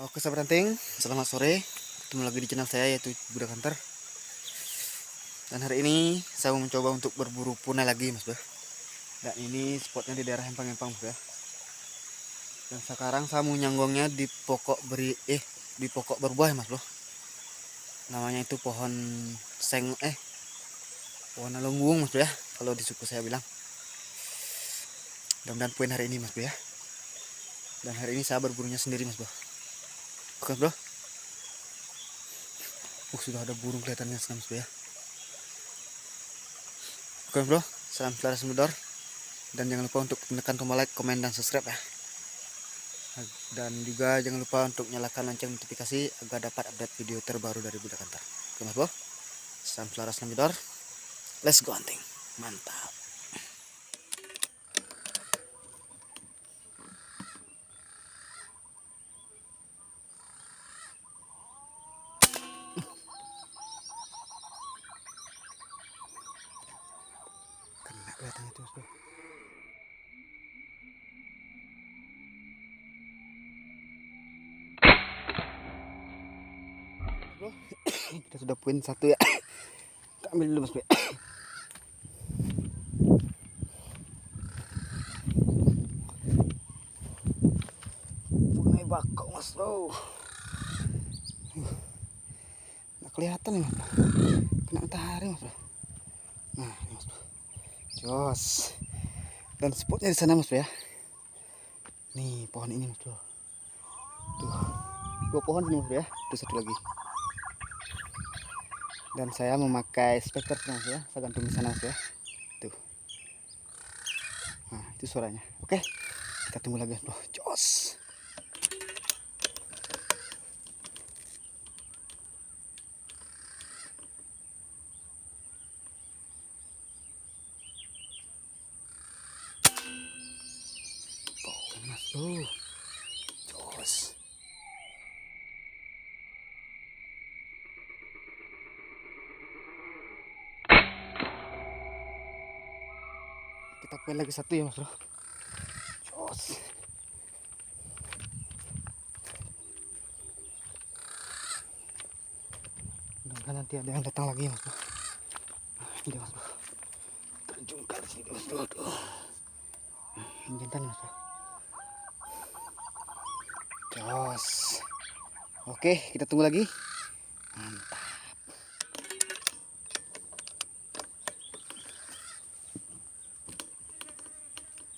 Oke sahabat ranting, selamat sore. Ketemu lagi di channel saya yaitu Budak Hunter. Dan hari ini saya mau mencoba untuk berburu punai lagi mas bro. Dan ini spotnya di daerah Empang-Empang mas bro. Dan sekarang saya mau nyanggongnya di di pokok berbuah mas bro. Namanya itu pohon pohon alunggung mas bro ya. Kalau di suku saya bilang. Mudah-mudahan poin hari ini mas bro ya. Dan hari ini saya berburunya sendiri mas bro. Oke bro. Sudah ada burung kelihatannya mas bro ya. Oke bro, salam selera semedor. Dan jangan lupa untuk menekan tombol like, komen, dan subscribe ya. Dan juga jangan lupa untuk nyalakan lonceng notifikasi agar dapat update video terbaru dari Budak Hunter. Oke mas bro, salam selera semedor. Let's go hunting. Mantap. Kena kelihatannya itu mas bro. Bro, kita sudah poin satu ya. Kita ambil dulu mas bro. Punai bakau mas bro. Nggak kelihatan nih mas bro. Kena matahari mas bro. Nah ini mas bro. Jos. Dan spotnya di sana mas bro ya. Nih pohon ini mas bro. Tuh. Dua pohon ini mas bro ya. Tuh satu lagi. Dan saya memakai speaker mas ya, saya gantung di sana mas ya. Tuh. Nah, itu suaranya. Oke. Kita tunggu lagi bro. Jos. Oh, mas bro. Jos. Kita poin lagi satu ya mas bro. Jos. Mudah-mudahan nanti ada yang datang lagi mas bro. Nah, ini mas bro. Terjungkal sini mas bro. Tuh. Ini jantan mas bro. Jos. Oke, kita tunggu lagi. Mantap.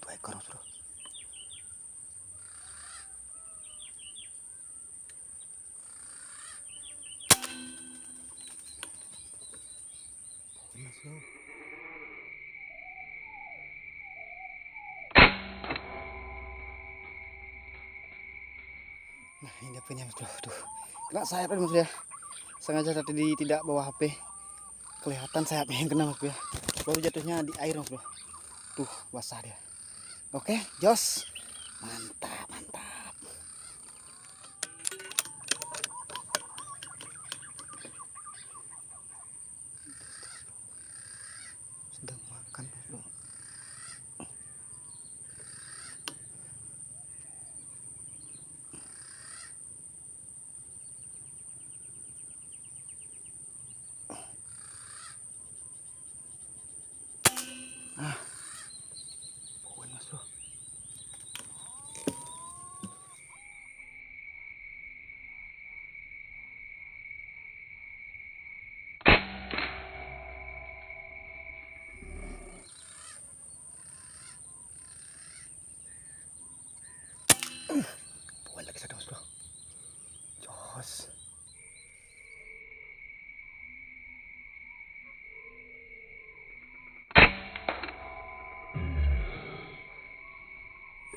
Dua ekor mas bro. Mas bro. Nah ini apanya mas bro. Tuh. Kena sayap mas bro ya. Sengaja tadi tidak bawa HP. Kelihatan sayapnya yang kena mas bro ya. Baru jatuhnya di air mas bro. Tuh basah dia. Oke jos. Mantap mantap. Sedang makan mas bro. Poin mas bro. Poin lagi satu mas bro. Jos.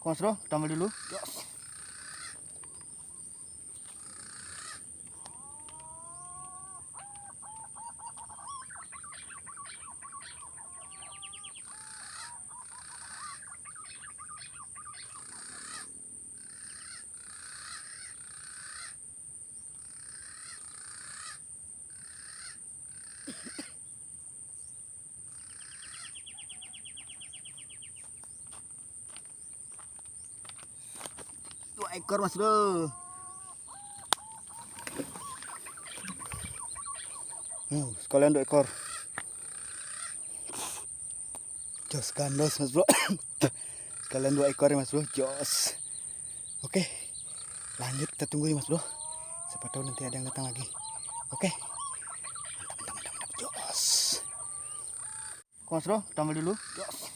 Mas bro, kita ambil dulu. Jos. Dua ekor mas bro. Sekalian 2 ekor. Jos gandos mas bro. Sekalian 2 ekor ya mas bro. Jos. Oke, lanjut kita tunggu ya mas bro. Siapa tahu nanti ada yang datang lagi. Oke. Mantap. Jos. Oke mas bro, tambah dulu. Jos.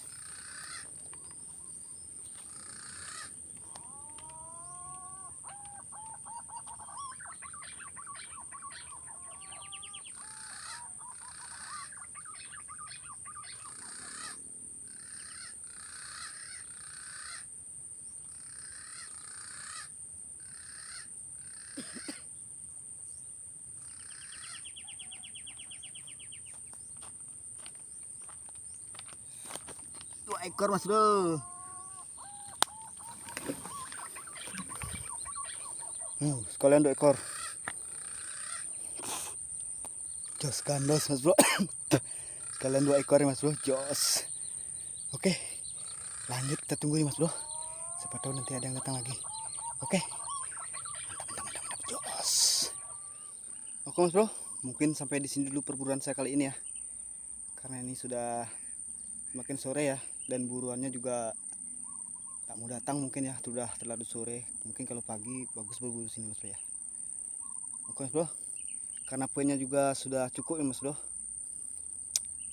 Dua ekor mas bro. Sekalian 2 ekor. Jos gandos mas bro. Sekalian 2 ekor ya mas bro. Jos. Oke, lanjut kita tunggu ya mas bro. Siapa tahu nanti ada yang datang lagi. Oke. Mantap. Jos. Oke mas bro, mungkin sampai di sini dulu perburuan saya kali ini ya. Karena ini sudah makin sore ya, dan buruannya juga tak mau datang mungkin ya, sudah terlalu sore. Mungkin kalau pagi bagus berburu sini mas bro ya. Oke mas bro, karena poinnya juga sudah cukup ya mas bro.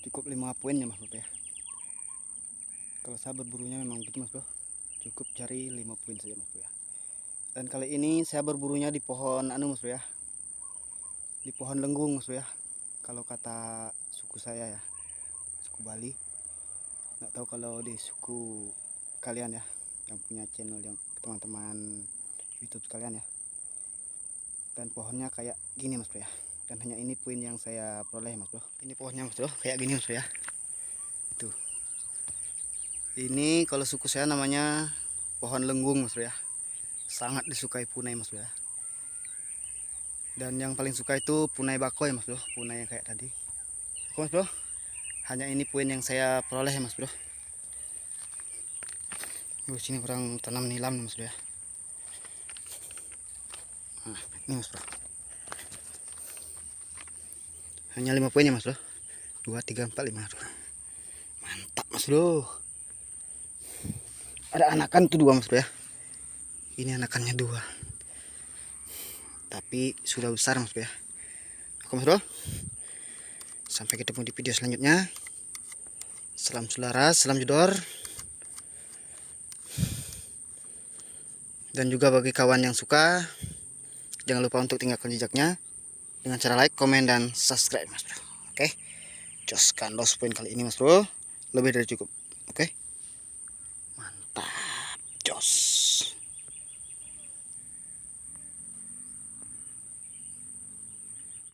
Cukup 5 poin ya mas bro ya. Kalau saya berburunya memang begitu mas bro, cukup cari 5 poin saja mas bro ya. Dan kali ini saya berburunya di pohon anu mas bro ya, di pohon lenggung mas bro ya, kalau kata suku saya ya, suku Bali. Nggak tahu kalau di suku kalian ya, yang punya channel, yang teman-teman YouTube sekalian ya. Dan pohonnya kayak gini mas bro ya, dan hanya ini poin yang saya peroleh mas bro. Ini pohonnya mas bro, kayak gini mas bro ya. Tuh, ini kalau suku saya namanya pohon lenggung mas bro ya. Sangat disukai punai mas bro ya. Dan yang paling suka itu punai bakoy mas bro, punai yang kayak tadi. Oke mas bro, hanya ini poin yang saya peroleh ya mas bro. Sini orang tanam nilam mas bro ya. Nah, ini mas bro, hanya 5 poin ya mas bro. 2, 3, 4, 5. Mantap mas bro. Ada anakan tuh 2 mas bro ya. Ini anakannya 2, tapi sudah besar mas bro ya. Oke mas bro, sampai ketemu di video selanjutnya. Salam sularas, salam jedor. Dan juga bagi kawan yang suka, jangan lupa untuk tinggalkan jejaknya dengan cara like, komen, dan subscribe mas bro. Oke, jos gandos poin kali ini mas bro, lebih dari cukup. Oke, mantap, jos.